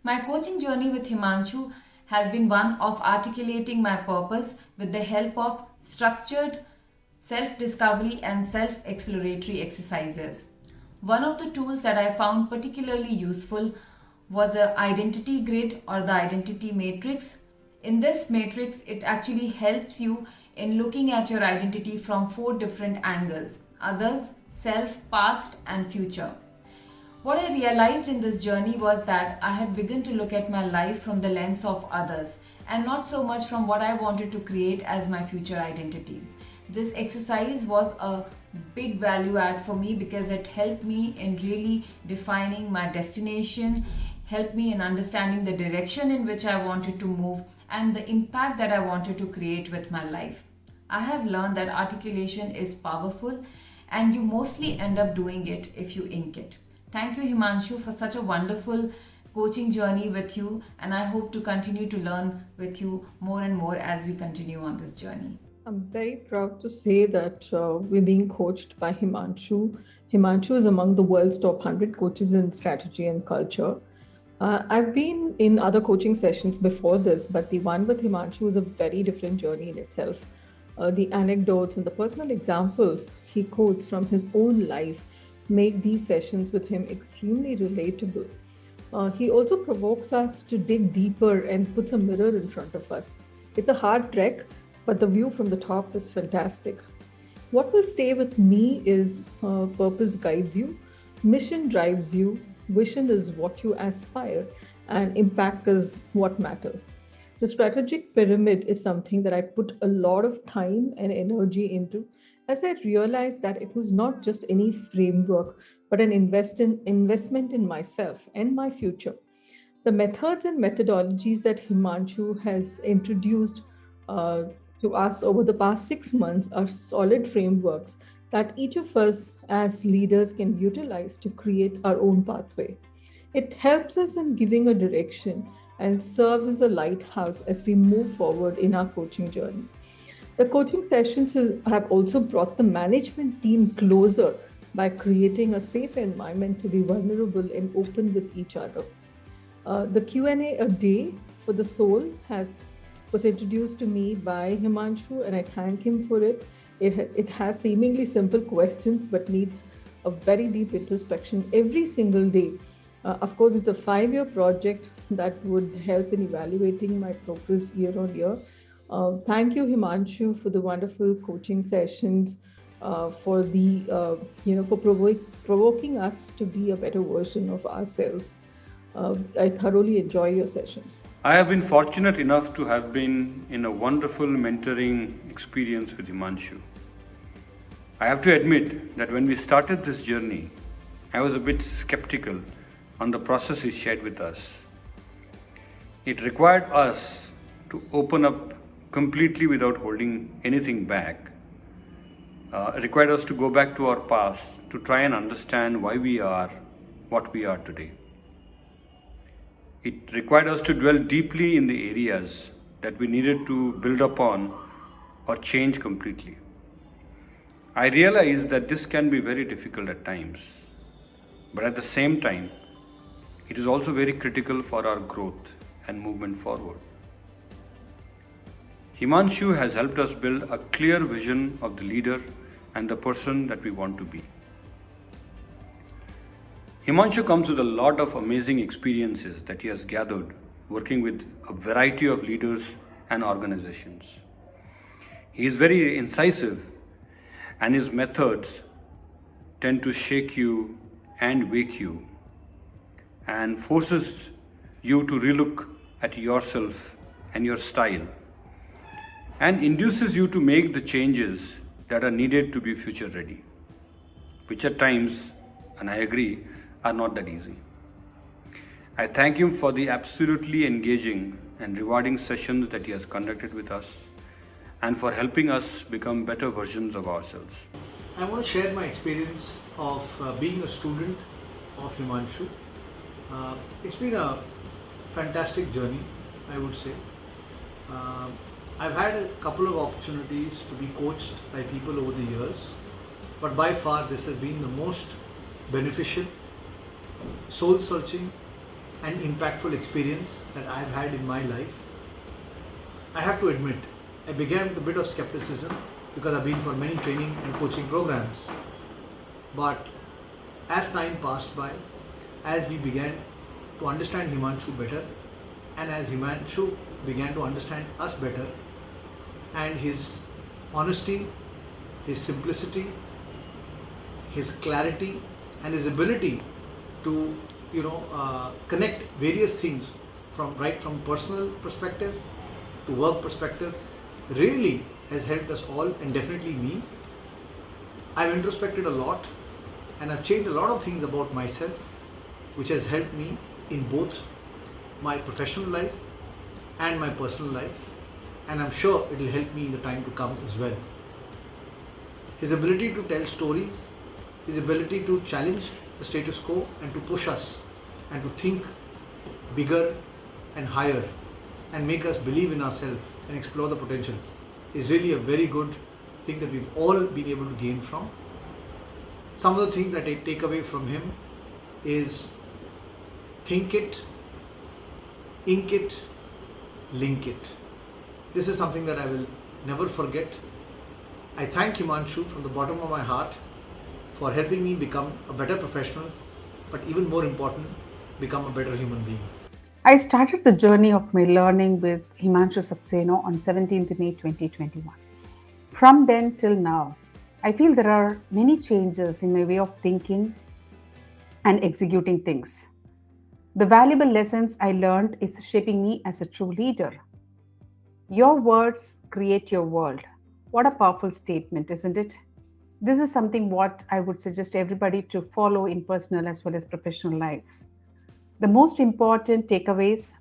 My coaching journey with Himanshu has been one of articulating my purpose with the help of structured self discovery and self exploratory exercises. One of the tools that I found particularly useful was the identity grid or the identity matrix. In this matrix, it actually helps you in looking at your identity from four different angles: others, self, past, and future. What I realized in this journey was that I had begun to look at my life from the lens of others and not so much from what I wanted to create as my future identity. This exercise was a big value add for me because it helped me in really defining my destination, helped me in understanding the direction in which I wanted to move, and the impact that I wanted to create with my life. I have learned that articulation is powerful and you mostly end up doing it if you ink it. Thank you, Himanshu, for such a wonderful coaching journey with you, and I hope to continue to learn with you more and more as we continue on this journey. I'm very proud to say that we're being coached by Himanshu. Himanshu is among the world's top 100 coaches in strategy and culture. I've been in other coaching sessions before this, but the one with Himanshu is a very different journey in itself. The anecdotes and the personal examples he quotes from his own life make these sessions with him extremely relatable. He also provokes us to dig deeper and puts a mirror in front of us. It's a hard trek, but the view from the top is fantastic. What will stay with me is purpose guides you, mission drives you, vision is what you aspire, and impact is what matters. The strategic pyramid is something that I put a lot of time and energy into as I realized that it was not just any framework, but an investment in myself and my future. The methods and methodologies that Himanshu has introduced to us over the past 6 months are solid frameworks that each of us as leaders can utilize to create our own pathway. It helps us in giving a direction and serves as a lighthouse as we move forward in our coaching journey. The coaching sessions have also brought the management team closer by creating a safe environment to be vulnerable and open with each other. The Q&A a day for the soul was introduced to me by Himanshu, and I thank him for it. It has seemingly simple questions but needs a very deep introspection every single day. Of course, it's a 5-year project that would help in evaluating my progress year on year. Thank you, Himanshu, for the wonderful coaching sessions, for provoking us to be a better version of ourselves. I thoroughly enjoy your sessions. I have been fortunate enough to have been in a wonderful mentoring experience with Himanshu. I have to admit that when we started this journey, I was a bit skeptical on the process he shared with us. It required us to open up completely without holding anything back. It required us to go back to our past to try and understand why we are what we are today. It required us to dwell deeply in the areas that we needed to build upon or change completely. I realize that this can be very difficult at times, but at the same time, it is also very critical for our growth and movement forward. Himanshu has helped us build a clear vision of the leader and the person that we want to be. Himanshu comes with a lot of amazing experiences that he has gathered working with a variety of leaders and organizations. He is very incisive, and his methods tend to shake you and wake you and forces you to relook at yourself and your style and induces you to make the changes that are needed to be future ready, which at times, and I agree, are not that easy. I thank him for the absolutely engaging and rewarding sessions that he has conducted with us and for helping us become better versions of ourselves. I want to share my experience of being a student of Himanshu. It's been a fantastic journey, I would say. I've had a couple of opportunities to be coached by people over the years, but by far this has been the most beneficial, soul-searching and impactful experience that I've had in my life. I have to admit, I began with a bit of skepticism because I've been for many training and coaching programs. But as time passed by, as we began to understand Himanshu better, and as Himanshu began to understand us better, and his honesty, his simplicity, his clarity, and his ability to connect various things from personal perspective to work perspective really has helped us all, and definitely me. I've introspected a lot and I've changed a lot of things about myself, which has helped me in both my professional life and my personal life, and I'm sure it will help me in the time to come as well. His ability to tell stories, his ability to challenge the status quo and to push us and to think bigger and higher and make us believe in ourselves and explore the potential is really a very good thing that we've all been able to gain from. Some of the things that I take away from him is think it, ink it, link it. This is something that I will never forget. I thank Himanshu from the bottom of my heart for helping me become a better professional, but even more important, become a better human being. I started the journey of my learning with Himanshu Saxena on 17th May 2021. From then till now, I feel there are many changes in my way of thinking and executing things. The valuable lessons I learned is shaping me as a true leader. Your words create your world. What a powerful statement, isn't it? This is something what I would suggest everybody to follow in personal as well as professional lives. The most important takeaways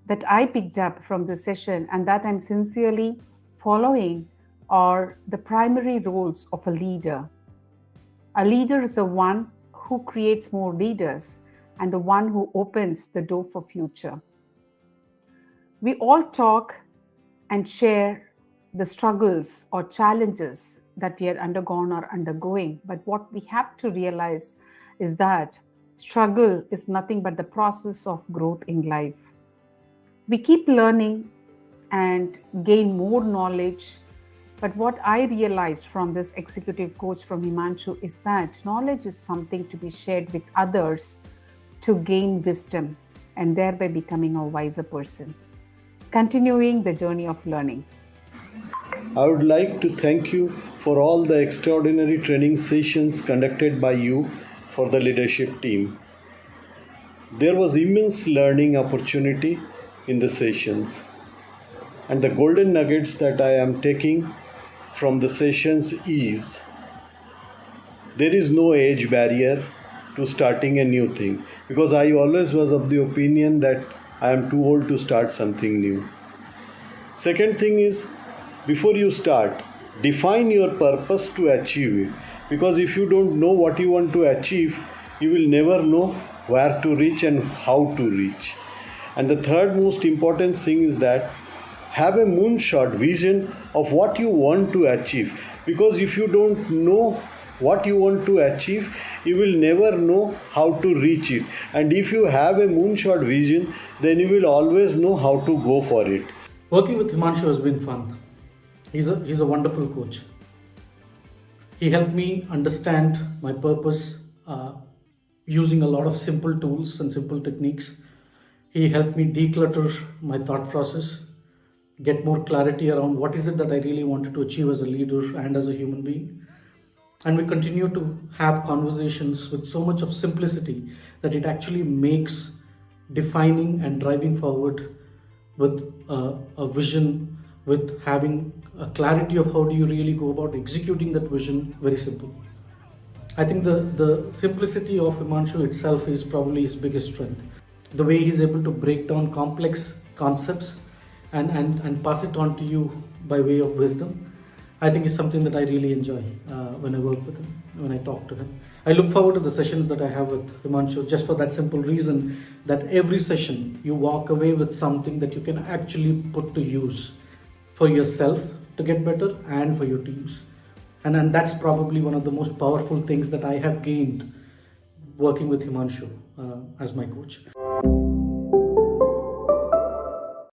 that I picked up from this session and that I'm sincerely following are the primary roles of a leader. A leader is the one who creates more leaders and the one who opens the door for future. We all talk and share the struggles or challenges that we have undergone or undergoing, but what we have to realize is that struggle is nothing but the process of growth in life. We keep learning and gain more knowledge, but what I realized from this executive coach from Himanshu is that knowledge is something to be shared with others to gain wisdom and thereby becoming a wiser person. Continuing the journey of learning. I would like to thank you for all the extraordinary training sessions conducted by you for the leadership team. There was immense learning opportunity in the sessions, and the golden nuggets that I am taking from the sessions is there is no age barrier to starting a new thing, because I always was of the opinion that I am too old to start something new. Second thing is, before you start, define your purpose to achieve it, because if you don't know what you want to achieve, you will never know where to reach and how to reach. And the third most important thing is that have a moonshot vision of what you want to achieve, because if you don't know what you want to achieve, you will never know how to reach it. And if you have a moonshot vision, then you will always know how to go for it. Working with Himanshu has been fun. He's a wonderful coach. He helped me understand my purpose using a lot of simple tools and simple techniques. He helped me declutter my thought process, get more clarity around what is it that I really wanted to achieve as a leader and as a human being. And we continue to have conversations with so much of simplicity that it actually makes defining and driving forward with a vision, with having a clarity of how do you really go about executing that vision very simple. I think the simplicity of Himanshu itself is probably his biggest strength. The way he's able to break down complex concepts and pass it on to you by way of wisdom, I think is something that I really enjoy when I work with him, when I talk to him. I look forward to the sessions that I have with Himanshu just for that simple reason that every session you walk away with something that you can actually put to use for yourself to get better and for your teams. And that's probably one of the most powerful things that I have gained working with Himanshu as my coach.